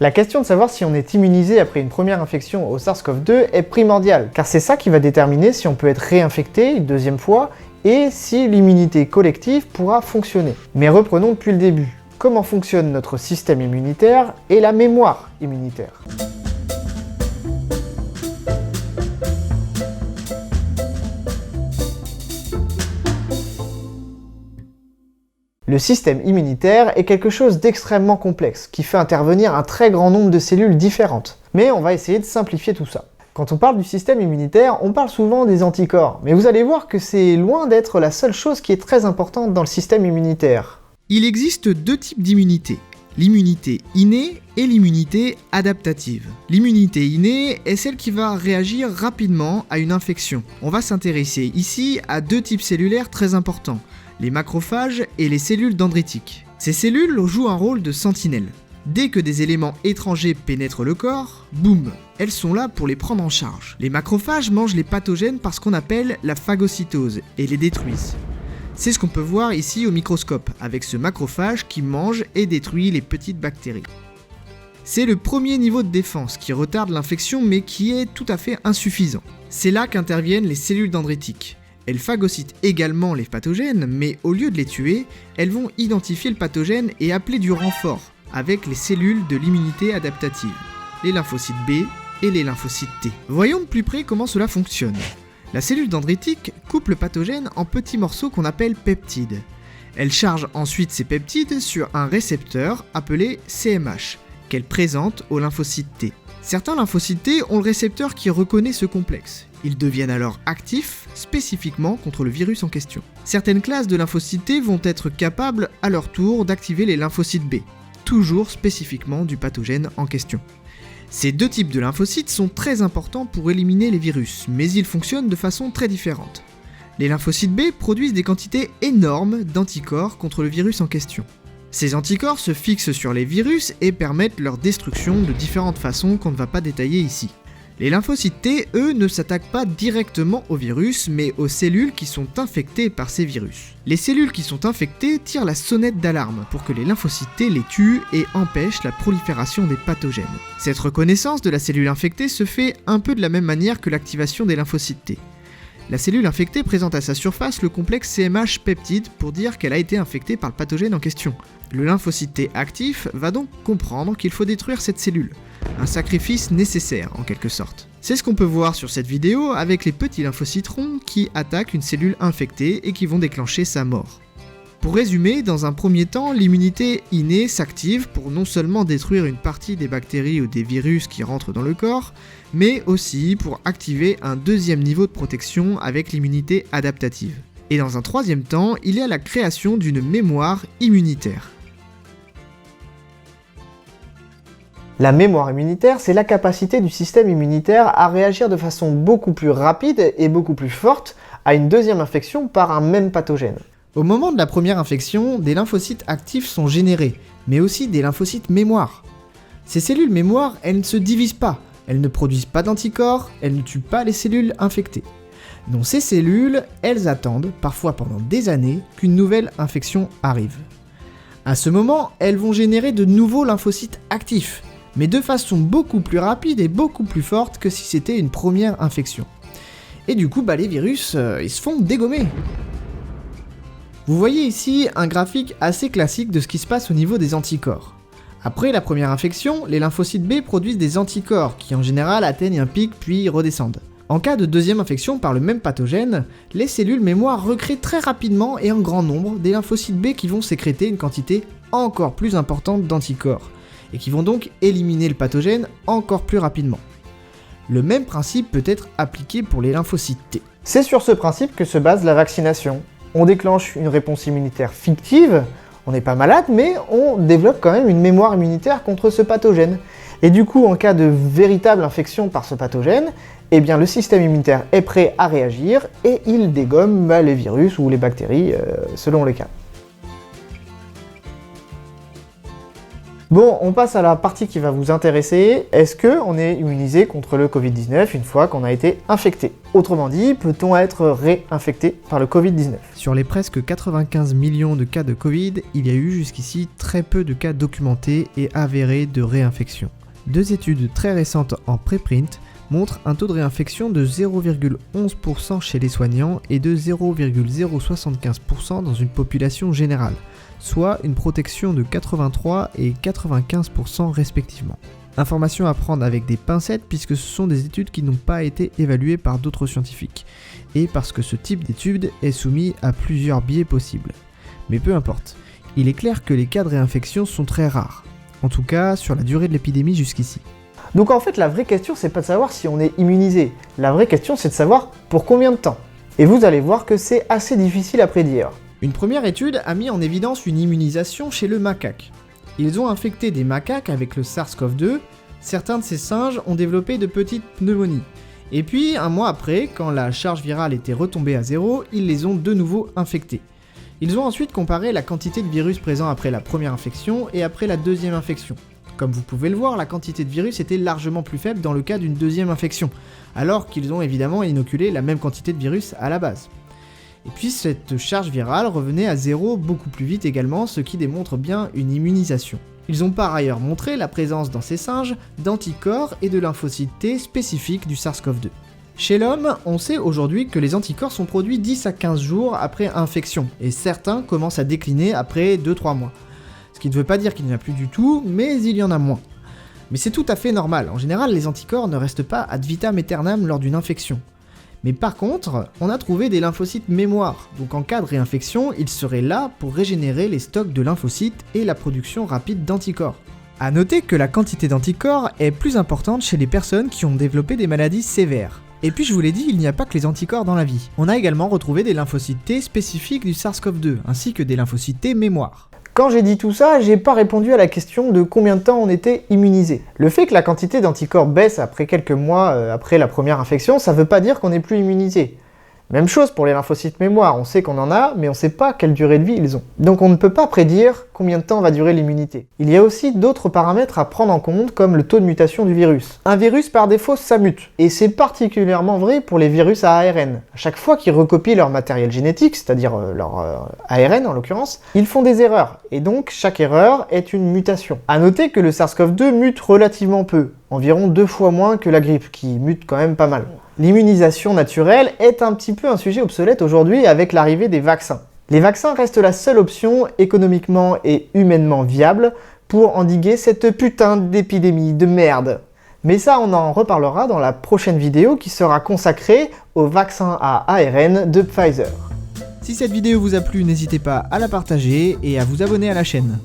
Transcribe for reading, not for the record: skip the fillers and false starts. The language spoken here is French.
La question de savoir si on est immunisé après une première infection au SARS-CoV-2 est primordiale, car c'est ça qui va déterminer si on peut être réinfecté une deuxième fois et si l'immunité collective pourra fonctionner. Mais reprenons depuis le début. Comment fonctionne notre système immunitaire et la mémoire immunitaire? Le système immunitaire est quelque chose d'extrêmement complexe, qui fait intervenir un très grand nombre de cellules différentes. Mais on va essayer de simplifier tout ça. Quand on parle du système immunitaire, on parle souvent des anticorps, mais vous allez voir que c'est loin d'être la seule chose qui est très importante dans le système immunitaire. Il existe deux types d'immunité, l'immunité innée et l'immunité adaptative. L'immunité innée est celle qui va réagir rapidement à une infection. On va s'intéresser ici à deux types cellulaires très importants, les macrophages et les cellules dendritiques. Ces cellules jouent un rôle de sentinelle. Dès que des éléments étrangers pénètrent le corps, boum, elles sont là pour les prendre en charge. Les macrophages mangent les pathogènes par ce qu'on appelle la phagocytose et les détruisent. C'est ce qu'on peut voir ici au microscope, avec ce macrophage qui mange et détruit les petites bactéries. C'est le premier niveau de défense qui retarde l'infection mais qui est tout à fait insuffisant. C'est là qu'interviennent les cellules dendritiques. Elles phagocytent également les pathogènes, mais au lieu de les tuer, elles vont identifier le pathogène et appeler du renfort avec les cellules de l'immunité adaptative, les lymphocytes B et les lymphocytes T. Voyons de plus près comment cela fonctionne. La cellule dendritique coupe le pathogène en petits morceaux qu'on appelle peptides. Elle charge ensuite ces peptides sur un récepteur appelé CMH, qu'elle présente aux lymphocytes T. Certains lymphocytes T ont le récepteur qui reconnaît ce complexe. Ils deviennent alors actifs spécifiquement contre le virus en question. Certaines classes de lymphocytes T vont être capables à leur tour d'activer les lymphocytes B, toujours spécifiquement du pathogène en question. Ces deux types de lymphocytes sont très importants pour éliminer les virus, mais ils fonctionnent de façon très différente. Les lymphocytes B produisent des quantités énormes d'anticorps contre le virus en question. Ces anticorps se fixent sur les virus et permettent leur destruction de différentes façons qu'on ne va pas détailler ici. Les lymphocytes T, eux, ne s'attaquent pas directement au virus, mais aux cellules qui sont infectées par ces virus. Les cellules qui sont infectées tirent la sonnette d'alarme pour que les lymphocytes T les tuent et empêchent la prolifération des pathogènes. Cette reconnaissance de la cellule infectée se fait un peu de la même manière que l'activation des lymphocytes T. La cellule infectée présente à sa surface le complexe CMH peptide pour dire qu'elle a été infectée par le pathogène en question. Le lymphocyte T actif va donc comprendre qu'il faut détruire cette cellule. Un sacrifice nécessaire en quelque sorte. C'est ce qu'on peut voir sur cette vidéo avec les petits lymphocytes ronds qui attaquent une cellule infectée et qui vont déclencher sa mort. Pour résumer, dans un premier temps, l'immunité innée s'active pour non seulement détruire une partie des bactéries ou des virus qui rentrent dans le corps, mais aussi pour activer un deuxième niveau de protection avec l'immunité adaptative. Et dans un troisième temps, il y a la création d'une mémoire immunitaire. La mémoire immunitaire, c'est la capacité du système immunitaire à réagir de façon beaucoup plus rapide et beaucoup plus forte à une deuxième infection par un même pathogène. Au moment de la première infection, des lymphocytes actifs sont générés, mais aussi des lymphocytes mémoire. Ces cellules mémoire, elles ne se divisent pas, elles ne produisent pas d'anticorps, elles ne tuent pas les cellules infectées. Donc ces cellules, elles attendent, parfois pendant des années, qu'une nouvelle infection arrive. À ce moment, elles vont générer de nouveaux lymphocytes actifs, mais de façon beaucoup plus rapide et beaucoup plus forte que si c'était une première infection. Et du coup, les virus, ils se font dégommer. Vous voyez ici un graphique assez classique de ce qui se passe au niveau des anticorps. Après la première infection, les lymphocytes B produisent des anticorps qui en général atteignent un pic puis redescendent. En cas de deuxième infection par le même pathogène, les cellules mémoire recréent très rapidement et en grand nombre des lymphocytes B qui vont sécréter une quantité encore plus importante d'anticorps, et qui vont donc éliminer le pathogène encore plus rapidement. Le même principe peut être appliqué pour les lymphocytes T. C'est sur ce principe que se base la vaccination. On déclenche une réponse immunitaire fictive, on n'est pas malade, mais on développe quand même une mémoire immunitaire contre ce pathogène. Et du coup, en cas de véritable infection par ce pathogène, eh bien le système immunitaire est prêt à réagir et il dégomme les virus ou les bactéries selon les cas. Bon, on passe à la partie qui va vous intéresser. Est-ce qu'on est immunisé contre le Covid-19 une fois qu'on a été infecté? Autrement dit, peut-on être réinfecté par le Covid-19? Sur les presque 95 millions de cas de Covid, il y a eu jusqu'ici très peu de cas documentés et avérés de réinfection. Deux études très récentes en préprint montrent un taux de réinfection de 0,11% chez les soignants et de 0,075% dans une population générale, soit une protection de 83 et 95% respectivement. Information à prendre avec des pincettes puisque ce sont des études qui n'ont pas été évaluées par d'autres scientifiques, et parce que ce type d'étude est soumis à plusieurs biais possibles. Mais peu importe, il est clair que les cas de réinfection sont très rares, en tout cas sur la durée de l'épidémie jusqu'ici. Donc en fait, la vraie question, c'est pas de savoir si on est immunisé. La vraie question, c'est de savoir pour combien de temps. Et vous allez voir que c'est assez difficile à prédire. Une première étude a mis en évidence une immunisation chez le macaque. Ils ont infecté des macaques avec le SARS-CoV-2, certains de ces singes ont développé de petites pneumonies. Et puis, un mois après, quand la charge virale était retombée à zéro, ils les ont de nouveau infectés. Ils ont ensuite comparé la quantité de virus présent après la première infection et après la deuxième infection. Comme vous pouvez le voir, la quantité de virus était largement plus faible dans le cas d'une deuxième infection, alors qu'ils ont évidemment inoculé la même quantité de virus à la base. Et puis cette charge virale revenait à zéro beaucoup plus vite également, ce qui démontre bien une immunisation. Ils ont par ailleurs montré la présence dans ces singes d'anticorps et de lymphocytes T spécifiques du SARS-CoV-2. Chez l'homme, on sait aujourd'hui que les anticorps sont produits 10 à 15 jours après infection, et certains commencent à décliner après 2-3 mois. Ce qui ne veut pas dire qu'il n'y en a plus du tout, mais il y en a moins. Mais c'est tout à fait normal, en général les anticorps ne restent pas ad vitam aeternam lors d'une infection. Mais par contre, on a trouvé des lymphocytes mémoire, donc en cas de réinfection, ils seraient là pour régénérer les stocks de lymphocytes et la production rapide d'anticorps. A noter que la quantité d'anticorps est plus importante chez les personnes qui ont développé des maladies sévères. Et puis je vous l'ai dit, il n'y a pas que les anticorps dans la vie. On a également retrouvé des lymphocytes T spécifiques du SARS-CoV-2, ainsi que des lymphocytes T mémoire. Quand j'ai dit tout ça, j'ai pas répondu à la question de combien de temps on était immunisé. Le fait que la quantité d'anticorps baisse après quelques mois après la première infection, ça veut pas dire qu'on n'est plus immunisé. Même chose pour les lymphocytes mémoire, on sait qu'on en a, mais on sait pas quelle durée de vie ils ont. Donc on ne peut pas prédire combien de temps va durer l'immunité. Il y a aussi d'autres paramètres à prendre en compte, comme le taux de mutation du virus. Un virus par défaut, ça mute. Et c'est particulièrement vrai pour les virus à ARN. À chaque fois qu'ils recopient leur matériel génétique, c'est-à-dire leur ARN en l'occurrence, ils font des erreurs. Et donc chaque erreur est une mutation. A noter que le SARS-CoV-2 mute relativement peu, environ 2 fois moins que la grippe, qui mute quand même pas mal. L'immunisation naturelle est un petit peu un sujet obsolète aujourd'hui avec l'arrivée des vaccins. Les vaccins restent la seule option économiquement et humainement viable pour endiguer cette putain d'épidémie de merde. Mais ça, on en reparlera dans la prochaine vidéo qui sera consacrée au vaccin à ARN de Pfizer. Si cette vidéo vous a plu, n'hésitez pas à la partager et à vous abonner à la chaîne.